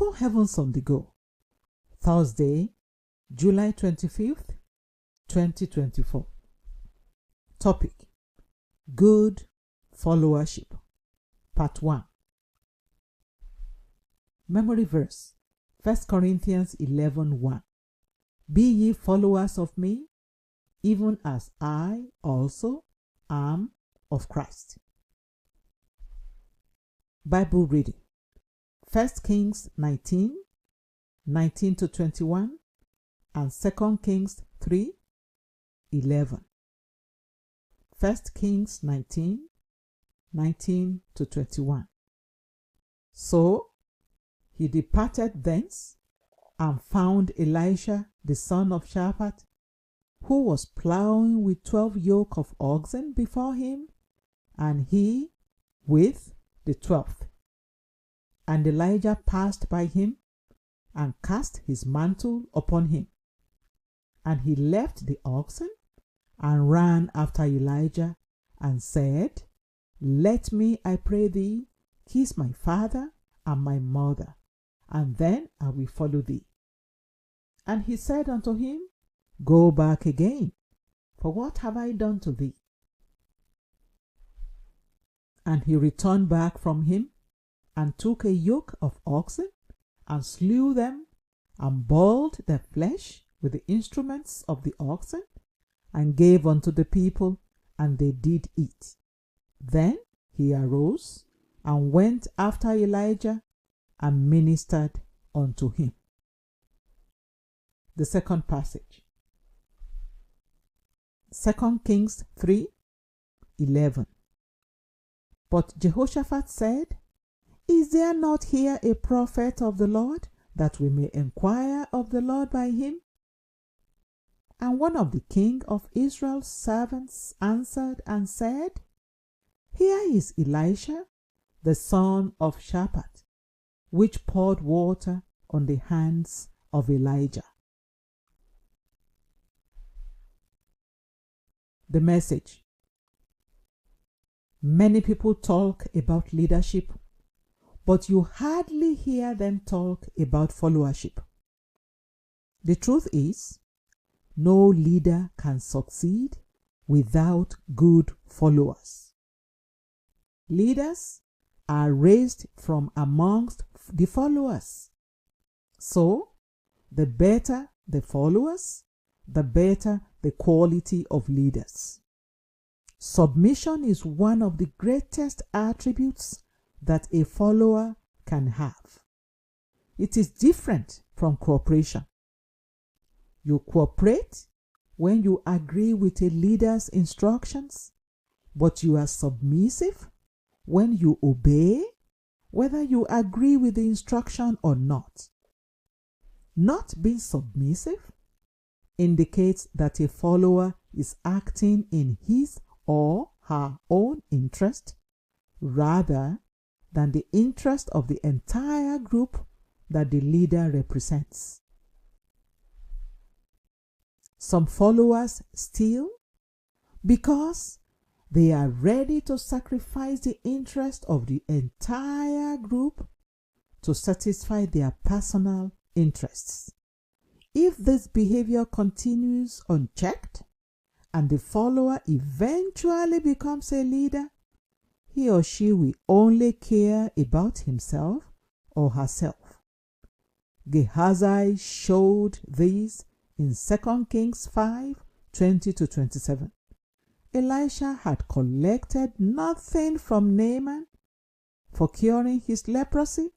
Open Heavens on the Go, Thursday, July 25th, 2024. Topic: Good Followership, Part 1. Memory verse, 1 Corinthians 11:1. Be ye followers of me, even as I also am of Christ. Bible reading, 1 Kings 19:19-21 and 2 Kings 3:11. 1 Kings 19:19-21. So he departed thence and found Elisha the son of Shaphat, who was plowing with 12 yoke of oxen before him, and he with the 12th. And Elijah passed by him and cast his mantle upon him. And he left the oxen and ran after Elijah and said, Let me, I pray thee, kiss my father and my mother, and then I will follow thee. And he said unto him, Go back again, for what have I done to thee? And he returned back from him, and took a yoke of oxen, and slew them, and boiled their flesh with the instruments of the oxen, and gave unto the people, and they did eat. Then he arose, and went after Elijah, and ministered unto him. The second passage, 2 Kings 3:11. But Jehoshaphat said, Is there not here a prophet of the Lord, that we may inquire of the Lord by him? And one of the king of Israel's servants answered and said, Here is Elisha, the son of Shaphat, which poured water on the hands of Elijah. The message. Many people talk about leadership, but you hardly hear them talk about followership. The truth is, no leader can succeed without good followers. Leaders are raised from amongst the followers. So, the better the followers, the better the quality of leaders. Submission is one of the greatest attributes that a follower can have. It is different from cooperation. You cooperate when you agree with a leader's instructions, but you are submissive when you obey, whether you agree with the instruction or not. Not being submissive indicates that a follower is acting in his or her own interest rather than the interest of the entire group that the leader represents. Some followers steal because they are ready to sacrifice the interest of the entire group to satisfy their personal interests. If this behavior continues unchecked and the follower eventually becomes a leader, he or she will only care about himself or herself. Gehazi showed this in 2 Kings 5:20-27. Elisha had collected nothing from Naaman for curing his leprosy,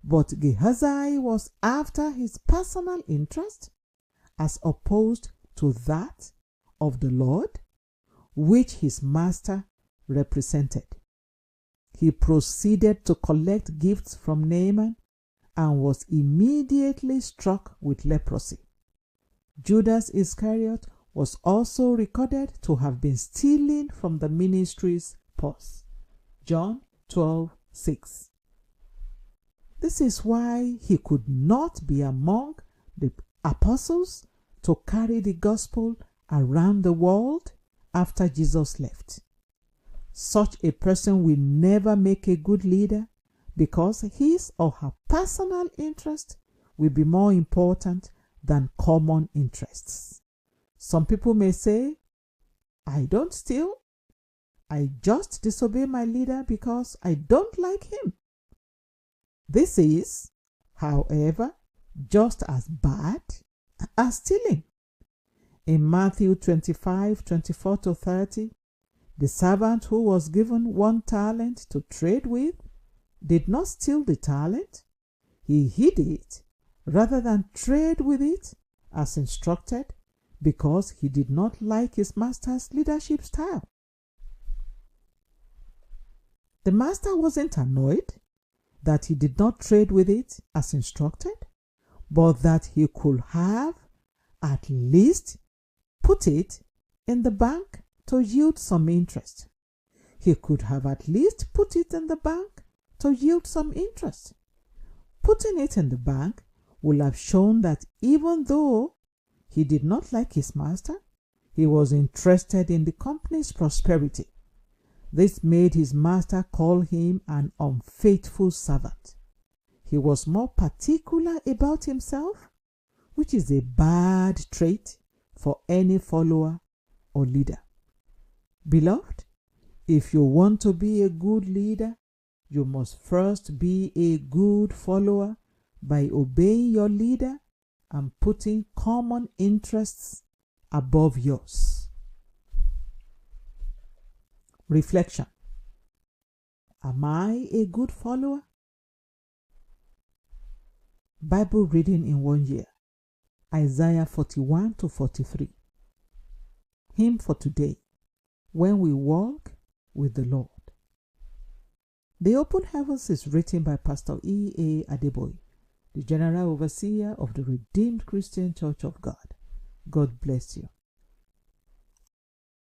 but Gehazi was after his personal interest as opposed to that of the Lord, which his master represented. He proceeded to collect gifts from Naaman and was immediately struck with leprosy. Judas Iscariot was also recorded to have been stealing from the ministry's purse. John 12:6. This is why he could not be among the apostles to carry the gospel around the world after Jesus left. Such a person will never make a good leader because his or her personal interest will be more important than common interests. Some people may say, I don't steal. I just disobey my leader because I don't like him. This is, however, just as bad as stealing. In Matthew 25:24-30, the servant who was given 1 talent to trade with did not steal the talent. He hid it rather than trade with it as instructed, because he did not like his master's leadership style. The master wasn't annoyed that he did not trade with it as instructed, but that he could have at least put it in the bank to yield some interest. He could have at least put it in the bank to yield some interest. Putting it in the bank would have shown that even though he did not like his master, he was interested in the company's prosperity. This made his master call him an unfaithful servant. He was more particular about himself, which is a bad trait for any follower or leader. Beloved, if you want to be a good leader, you must first be a good follower by obeying your leader and putting common interests above yours. Reflection. Am I a good follower? Bible reading in 1 year. Isaiah 41-43. Hymn for today. When we walk with the Lord. The Open Heavens is written by Pastor E. A. Adeboye, the General Overseer of the Redeemed Christian Church of God. God bless you.